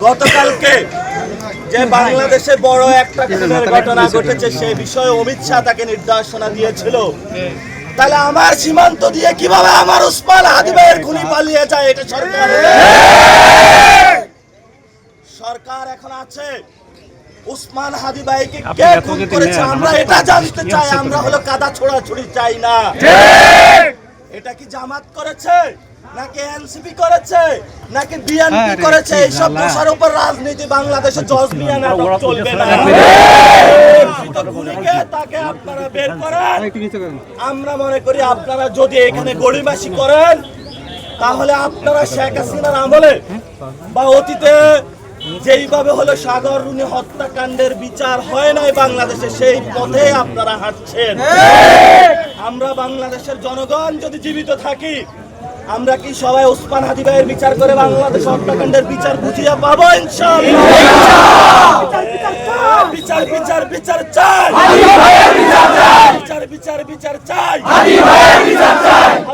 গতকালকে যে বাংলাদেশে বড় একটা খুনের ঘটনা ঘটেছে সে বিষয়ে অমিত শাহ তাকে নির্দেশনা দিয়েছিল। তাহলে আমার সীমান্ত দিয়ে কিভাবে আমার উসমান হাদি ভাইয়ের খুনি পালিয়ে যায়? এটা সরকার এখন আছে। উসমান হাদি ভাইকে কে খুন করেছে আমরা এটা জানতে চাই। আমরা হলো কাদা ছোড়াছুড়ি চাই না। এটা কি জামাত করেছে, নাকি এনসিপি করেছে, নাকি বিএনপি করেছে? এইসব দোষার উপর রাজনীতি বাংলাদেশে জজ মিয়া নাটক চলবে না। তাকে আপনারা বের করেন। আমরা মনে করি আপনারা যদি এখানে গড়িমাসি করেন তাহলে আপনারা শেখ হাসিনার আমলে বা অতীতে যেইভাবে হলো সাগর রুনি হত্যাকাণ্ডের বিচার হয় নাই বাংলাদেশে, সেই পথে আপনারা হাঁটছেন। আমরা বাংলাদেশের জনগণ যদি জীবিত থাকি আমরা কি সবাই উসমান হাদি ভাইয়ের বিচার করে বাংলাদেশ হত্যাকাণ্ডের বিচার বুঝিয়ে পাবো? ইনশাআল্লাহ। বিচার বিচার বিচার চাই, বিচার বিচার বিচার চাই।